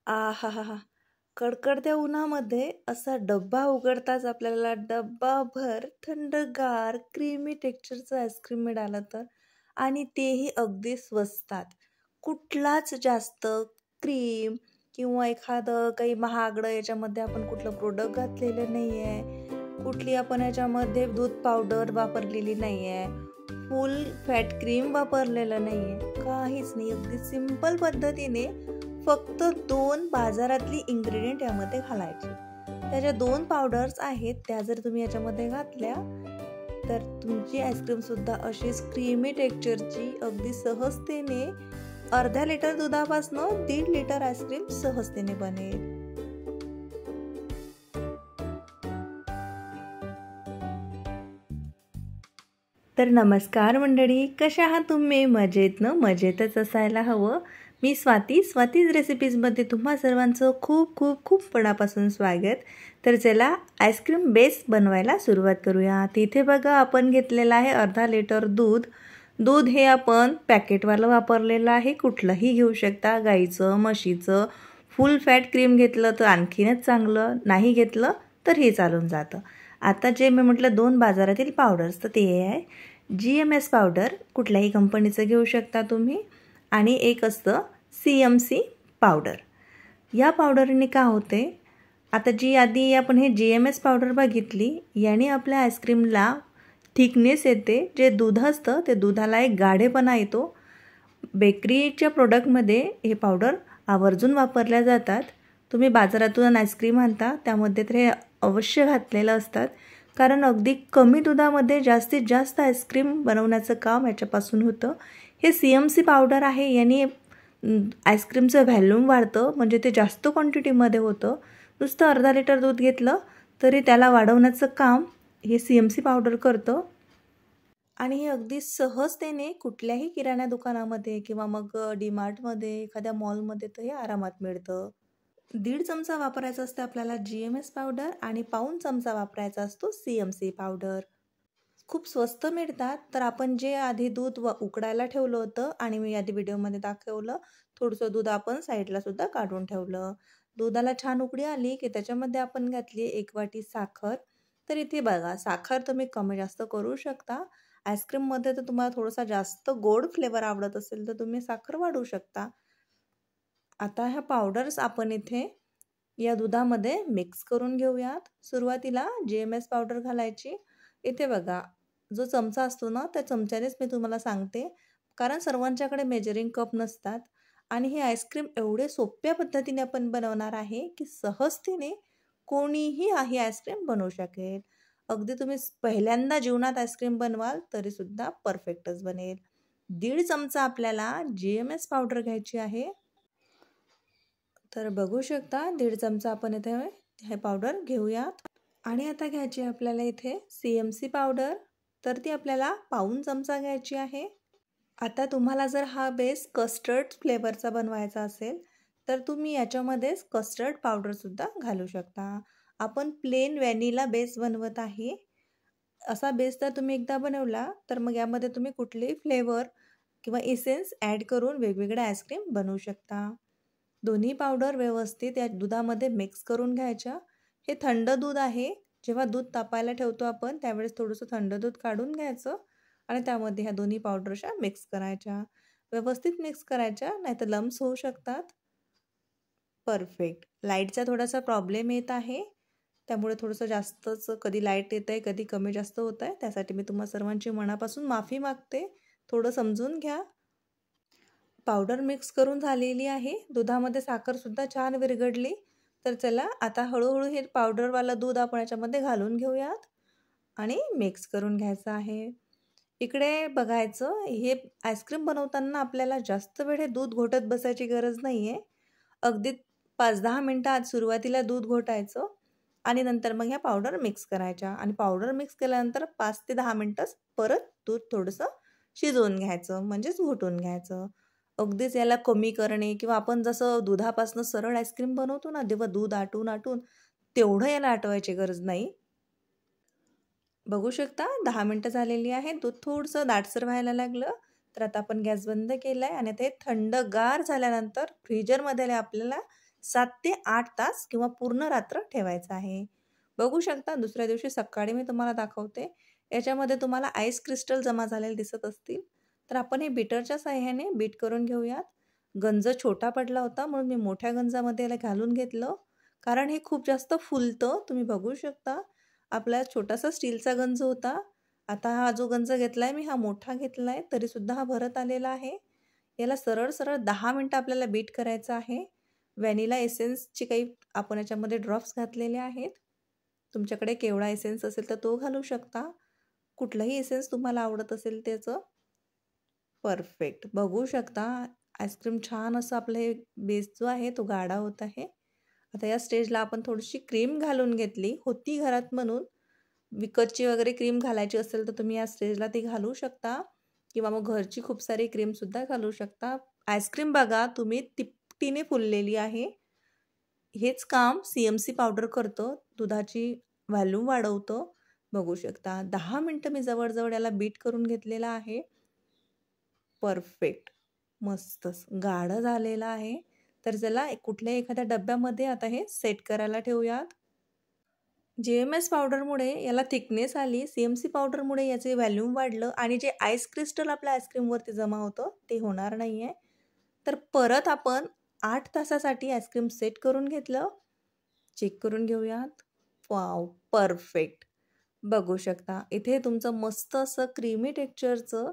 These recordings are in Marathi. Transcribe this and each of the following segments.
आहाहाहा! कडकडत्या उन्हामध्ये असा डब्बा उघडताच आपल्याला डब्बाभर थंडगार क्रीमी टेक्स्चरचं आईस्क्रीम मिळालं तर आणि तेही अगदी स्वस्तात. कुठलाच जास्त क्रीम किंवा एखादं काही महागडं याच्यामध्ये आपण कुठलं प्रोडक्ट घातलेलं नाही आहे. कुठली आपण याच्यामध्ये दूध पावडर वापरलेली नाही आहे. फुल फॅट क्रीम वापरलेलं नाही आहे. काहीच नाही. अगदी सिंपल पद्धतीने फक्त 2 बाजारातली इन्ग्रेडियंट यामध्ये घालायचे. त्याच्या 2 पावडर्स आहेत, त्या जर तुम्ही याच्यामध्ये घातल्या तर तुमची आईस्क्रीमसुद्धा अशीच क्रीमी टेक्स्चरची अगदी सहजतेने अर्ध्या लिटर दुधापासून 1.5 लिटर आईस्क्रीम सहजतेने बनेल. तर नमस्कार मंडळी, कशा आहात तुम्ही? मजेत ना? मजेतच असायला हवं. मी स्वातीज रेसिपीजमध्ये तुम्हा सर्वांचं खूप खूप खूप मनापासून स्वागत. तर चला आईस्क्रीम बेस बनवायला सुरुवात करूया. तिथे बघा आपण घेतलेलं आहे अर्धा लिटर दूध हे आपण पॅकेटवालं वापरलेलं आहे. कुठलंही घेऊ शकता, गाईचं, म्हशीचं. फुल फॅट क्रीम घेतलं तर आणखीनच चांगलं, नाही घेतलं तर हे चालून जातं. आता जे मी म्हटलं 2 बाजारातील पावडर्स, तर ते आहे GMS पावडर, कुठल्याही कंपनीचं घेऊ शकता तुम्ही, आणि एक असतं CMC पावडर. या पावडरने काय होते, आता जी आधी आपण हे GMS पावडर बघितली, याने आपल्या आईस्क्रीमला थिकनेस येते. जे दूध असतं ते दुधाला एक गाढेपणा येतो. बेकरीच्या प्रोडक्टमध्ये हे पावडर आवर्जून वापरल्या जातात. तुम्ही बाजारातून आईस्क्रीम आणता त्यामध्ये तर हे अवश्य घातलेलं असतात, कारण अगदी कमी दुधामध्ये जास्तीत जास्त आईस्क्रीम बनवण्याचं काम याच्यापासून होतं. हे CMC पावडर आहे, याने आईस्क्रीमचं व्हॅल्यूम वाढतं, म्हणजे ते जास्त क्वांटिटीमध्ये होतं. नुसतं अर्धा लिटर दूध घेतलं तरी त्याला वाढवण्याचं काम हे CMC पावडर करतं. आणि हे अगदी सहजतेने कुठल्याही किराणा दुकानामध्ये किंवा मग DMartमध्ये, एखाद्या मॉलमध्ये तर हे आरामात मिळतं. 1.5 चमचा वापरायचा असतो आपल्याला GMS पावडर आणि पाऊण चमचा वापरायचा असतो CMC पावडर. खूप स्वस्त मिळतात. तर आपण जे आधी दूध उकडायला ठेवलं होतं आणि मी आधी व्हिडिओमध्ये दाखवलं, थोडंसं दूध आपण साईडला सुद्धा काढून ठेवलं. दुधाला छान उकळी आली की त्याच्यामध्ये आपण घातली 1 वाटी साखर. तर इथे बघा, साखर तुम्ही कमी जास्त करू शकता. आईस्क्रीममध्ये तर तुम्हाला थोडासा जास्त गोड फ्लेवर आवडत असेल तर तुम्ही साखर वाढवू शकता. आता ह्या पावडर्स आपण इथे या दुधामध्ये मिक्स करून घेऊयात. सुरुवातीला GMS पावडर घालायची. इथे बघा, जो चमचा असतो ना, त्या चमच्यानेच मी तुम्हाला सांगते, कारण सर्वांच्याकडे मेजरिंग कप नसतात आणि हे आईस्क्रीम एवढे सोप्या पद्धतीने आपण बनवणार आहे की सहजतेने कोणीही ही आईस्क्रीम बनवू शकेल. अगदी तुम्ही पहिल्यांदा जीवनात आईस्क्रीम बनवाल तरीसुद्धा परफेक्टच बनेल. 1.5 चमचा आपल्याला GMS पावडर घ्यायची आहे. तर बघू शकता 1.5 चमचा आपण इथे हे पावडर घेऊयात. आणि आता घ्यायची आपल्याला इथे CMC पावडर, तर ती आपल्याला पाऊण चमचा घ्यायची आहे. आता तुम्हाला जर हा बेस कस्टर्ड फ्लेवरचा बनवायचा असेल तर तुम्ही याच्यामध्येच कस्टर्ड पावडरसुद्धा घालू शकता. आपण प्लेन व्हॅनिला बेस बनवत आहे. असा बेस जर तुम्ही एकदा बनवला तर मग यामध्ये तुम्ही कुठलेही फ्लेवर किंवा इसेन्स ॲड करून वेगवेगळ्या आईस्क्रीम बनवू शकता. दोन्ही पावडर व्यवस्थित या दुधामध्ये मिक्स करून घ्यायच्या. हे थंड दूध आहे. जेव्हा दूध तापायला ठेवतो आपण त्यावेळेस थोडंसं थंड दूध काढून घ्यायचं आणि त्यामध्ये ह्या दोन्ही पावडरच्या मिक्स करायच्या. व्यवस्थित मिक्स करायच्या, नाहीतर लम्स होऊ शकतात. परफेक्ट. लाईटचा थोडासा प्रॉब्लेम येत आहे, त्यामुळे थोडंसं जास्तच कधी लाईट येत आहे, कधी कमी जास्त होत आहे. त्यासाठी मी तुम्हा सर्वांची मनापासून माफी मागते. थोडं समजून घ्या. पावडर मिक्स करून झालेली आहे. दुधामध्ये साखरसुद्धा छान विरघळली. तर चला आता हळूहळू हे पावडरवालं दूध आपण याच्यामध्ये घालून घेऊयात आणि मिक्स करून घ्यायचं आहे. इकडे बघायचं, हे आईस्क्रीम बनवताना आपल्याला जास्त वेळ हे दूध घोटत बसायची गरज नाही आहे. अगदी 5-10 मिनटं आत सुरुवातीला दूध घोटायचं आणि नंतर मग ह्या पावडर मिक्स करायच्या आणि पावडर मिक्स केल्यानंतर 5 ते 10 मिनटंच परत दूध थोडंसं शिजवून घ्यायचं, म्हणजेच घोटून घ्यायचं. अगदीच याला कमी करणे किंवा आपण जसं दुधापासून सरळ आईस्क्रीम बनवतो ना, तेव्हा दूध आटून तेवढं याला आटवायची गरज नाही. बघू शकता 10 मिनटं झालेली आहे. दूध थोडंसं दाटसर व्हायला लागलं. तर आता आपण गॅस बंद केला आहे आणि ते थंडगार झाल्यानंतर फ्रीजरमध्ये आपल्याला 7 ते 8 तास किंवा पूर्ण रात्र ठेवायचं आहे. बघू शकता दुसऱ्या दिवशी सकाळी मी तुम्हाला दाखवते. याच्यामध्ये तुम्हाला आईस क्रिस्टल जमा झालेले दिसत असतील. तर आपण हे बीटरच्या साहाय्याने बीट करून घेऊयात. गंज छोटा पडला होता म्हणून मी मोठ्या गंजामध्ये याला घालून घेतलं. कारण हे खूप जास्त फुलतं. तुम्ही बघू शकता. आपला छोटासा स्टीलचा गंज होता. आता हा जो गंज घेतलाय मी हा मोठा घेतलाय तरीसुद्धा हा भरत आलेला आहे. याला सरळ 10 मिनिटं आपल्याला बीट करायचं आहे. व्हॅनिला एसेन्सचे काही आपण याच्यामध्ये ड्रॉप्स घातलेले आहेत. तुमच्याकडे केवडा एसेन्स असेल तर तो घालू शकता. कुठलाही एसेन्स तुम्हाला आवडत असेल त्याचं. परफेक्ट. बघू शकता आईस्क्रीम छान असं आपलं हे बेस जो आहे तो गाढा होत आहे. आता या स्टेजला आपण थोडीशी क्रीम घालून घेतली. होती घरात म्हणून. विकतची वगैरे क्रीम घालायची असेल तर तुम्ही या स्टेजला ती घालू शकता किंवा मग घरची खूप सारी क्रीमसुद्धा घालू शकता. आईस्क्रीम बघा तुम्ही तिपटीने फुललेली आहे. हेच काम CMC पावडर करतं. दुधाची व्हॉल्यूम वाढवतं. बघू शकता 10 मिनिटं मी जवळ याला बीट करून घेतलेला आहे. परफेक्ट. मस्तच गाढं झालेलं आहे. तर चला कुठल्याही एखाद्या डब्यामध्ये आता हे सेट करायला ठेवूयात. GMS पावडरमुळे याला थिकनेस आली. CMC पावडरमुळे याचे व्हॉल्यूम वाढलं आणि जे आईस क्रिस्टल आपल्या आईस्क्रीमवरती जमा होतं ते होणार नाही आहे. तर परत आपण 8 तासासाठी आईस्क्रीम सेट करून घेतलं. चेक करून घेऊयात. वॉव! परफेक्ट. बघू शकता इथे तुमचं मस्त असं क्रीमी टेक्स्चरचं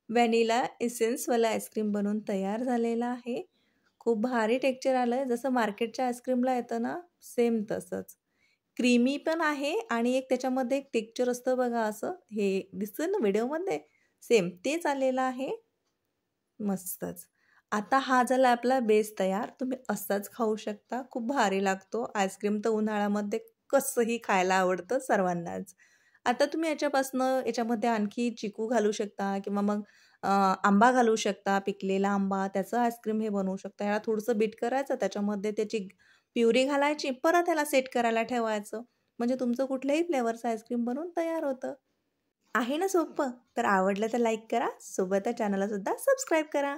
व्हॅनिला एसेन्सवालं आईस्क्रीम बनवून तयार झालेलं आहे. खूप भारी टेक्स्चर आलं आहे. जसं मार्केटच्या आईस्क्रीमला येतं ना, सेम तसंच. क्रीमी पण आहे आणि एक त्याच्यामध्ये एक टेक्स्चर असतं बघा असं. हे दिसतं ना व्हिडिओमध्ये? सेम तेच आलेलं आहे. मस्तच. आता हा झाला आपला बेस तयार. तुम्ही असाच खाऊ शकता. खूप भारी लागतो. आईस्क्रीम तर उन्हाळ्यामध्ये कसंही खायला आवडतं सर्वांनाच. आता तुम्ही याच्यामध्ये आणखी चिकू घालू शकता किंवा मग आंबा घालू शकता. पिकलेला आंबा त्याचं आईस्क्रीम हे बनवू शकता. याला थोडंसं बीट करायचं, त्याच्यामध्ये त्याची प्युरी घालायची, परत याला सेट करायला ठेवायचं. म्हणजे तुमचं कुठल्याही फ्लेवरचं आईस्क्रीम बनवून तयार होतं. आहे ना सोपं? तर आवडलं तर लाईक करा. सोबत त्या चॅनलला सुद्धा सबस्क्राईब करा.